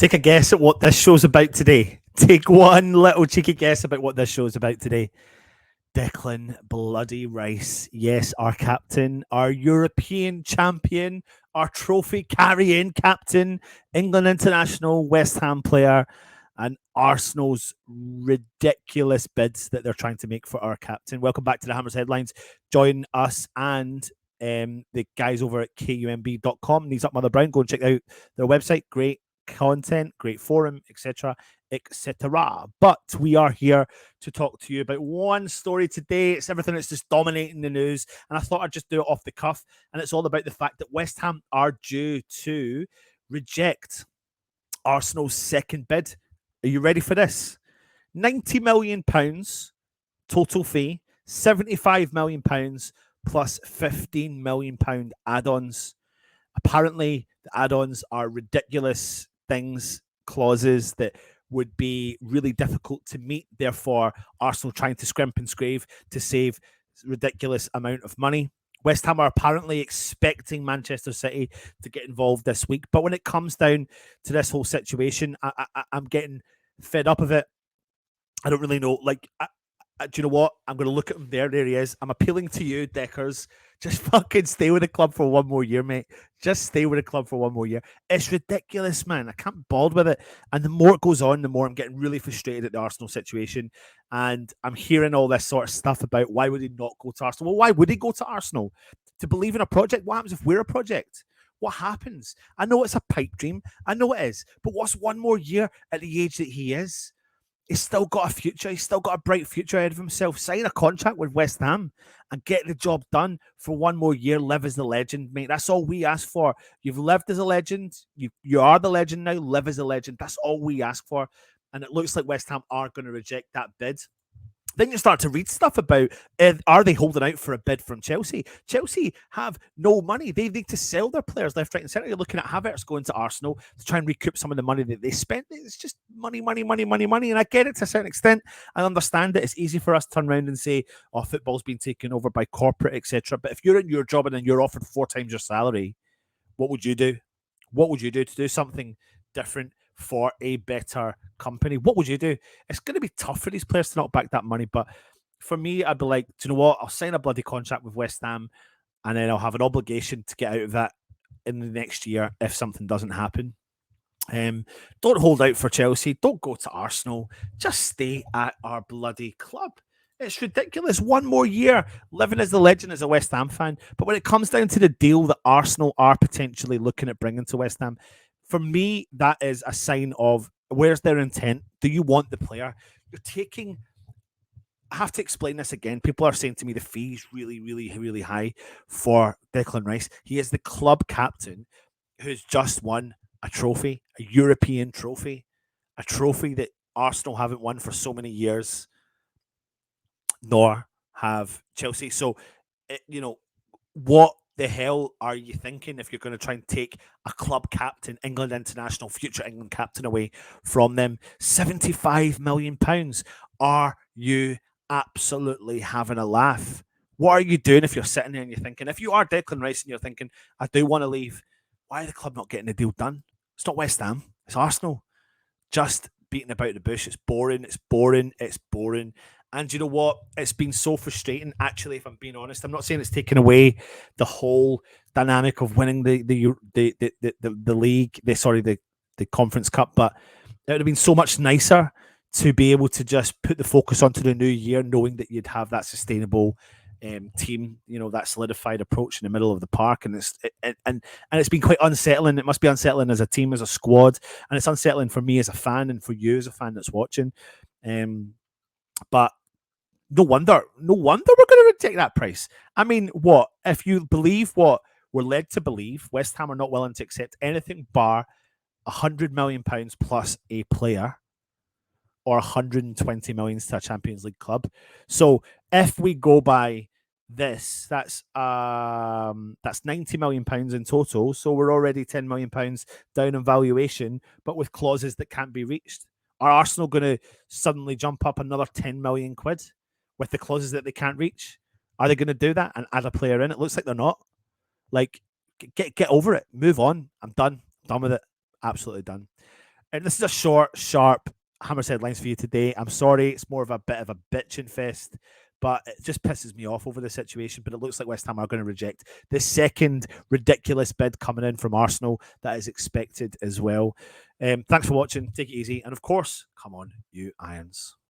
Take a guess at what this show's about today. Take one little cheeky guess about what this show's about today. Declan Bloody Rice. Yes, our captain, our European champion, our trophy carrying captain, England international, West Ham player, and Arsenal's ridiculous bids that they're trying to make for our captain. Welcome back to the Hammers Headlines. Join us and the guys over at kumb.com. Knees Up Mother Brown. Go and check out their website. Great content, great forum, etc. etc. But we are here to talk to you about one story today. It's everything that's just dominating the news, and I thought I'd just do it off the cuff. And it's all about the fact that West Ham are due to reject Arsenal's second bid. Are you ready for this? £90 million total fee, £75 million plus £15 million add-ons. Apparently, the add-ons are ridiculous things, clauses that would be really difficult to meet. Therefore, Arsenal trying to scrimp and scrave to save a ridiculous amount of money. West Ham are apparently expecting Manchester City to get involved this week. But when it comes down to this whole situation, I'm getting fed up of it. I don't really know. Do you know what? I'm going to look at him there. There he is. I'm appealing to you, Deckers. Just fucking stay with the club for one more year, mate. Just stay with the club for one more year. It's ridiculous, man. I can't be bothered with it. And the more it goes on, the more I'm getting really frustrated at the Arsenal situation. And I'm hearing all this sort of stuff about why would he not go to Arsenal? Well, why would he go to Arsenal? To believe in a project? What happens if we're a project? What happens? I know it's a pipe dream. I know it is. But what's one more year at the age that he is? He's still got a future. He's still got a bright future ahead of himself. Sign a contract with West Ham and get the job done for one more year. Live as the legend, mate. That's all we ask for. You've lived as a legend. You are the legend now. Live as a legend. That's all we ask for. And it looks like West Ham are going to reject that bid. Then you start to read stuff about are they holding out for a bid from Chelsea? Chelsea have no money. They need to sell their players left, right, and centre. You're looking at Havertz going to Arsenal to try and recoup some of the money that they spent. It's just money. And I get it to a certain extent. I understand it. It's easy for us to turn around and say, oh, football's been taken over by corporate, etc. But if you're in your job and then you're offered 4 times your salary, what would you do? What would you do to do something different for a better company? What would you do? It's going to be tough for these players to not back that money. But for me, I'd be like, do you know what? I'll sign a bloody contract with West Ham and then I'll have an obligation to get out of that in the next year if something doesn't happen. Don't hold out for Chelsea. Don't go to Arsenal. Just stay at our bloody club. It's ridiculous. One more year living as the legend as a West Ham fan. But when it comes down to the deal that Arsenal are potentially looking at bringing to West Ham, for me, that is a sign of where's their intent? Do you want the player? You're taking... I have to explain this again. People are saying to me the fee is really, really, really high for Declan Rice. He is the club captain who's just won a trophy, a European trophy, a trophy that Arsenal haven't won for so many years, nor have Chelsea. So, what the hell are you thinking if you're going to try and take a club captain, England international, future England captain away from them? £75 million. Are you absolutely having a laugh? What are you doing if you're sitting there and you're thinking, if you are Declan Rice and you're thinking, I do want to leave, why are the club not getting the deal done? It's not West Ham, it's Arsenal. Just beating about the bush. It's boring. And you know what? It's been so frustrating, actually, if I'm being honest. I'm not saying it's taken away the whole dynamic of winning the league, the Conference Cup, but it would have been so much nicer to be able to just put the focus onto the new year, knowing that you'd have that sustainable team, that solidified approach in the middle of the park. And it's been quite unsettling. It must be unsettling as a team, as a squad, and it's unsettling for me as a fan and for you as a fan that's watching. But no wonder we're going to reject that price. I mean, what if you believe what we're led to believe? West Ham are not willing to accept anything bar £100 million plus a player, or 120 million to a Champions League club. So if we go by this, that's £90 million in total. So we're already £10 million down in valuation, but with clauses that can't be reached. Are Arsenal going to suddenly jump up another 10 million quid with the clauses that they can't reach? Are they going to do that and add a player in? It looks like they're not. Like, get over it. Move on. I'm done with it. Absolutely done. And this is a short, sharp Hammers headlines for you today. I'm sorry, it's more of a bit of a bitching fest, but it just pisses me off over the situation. But it looks like West Ham are going to reject the second ridiculous bid coming in from Arsenal that is expected as well. Thanks for watching. Take it easy. And of course, come on, you Irons.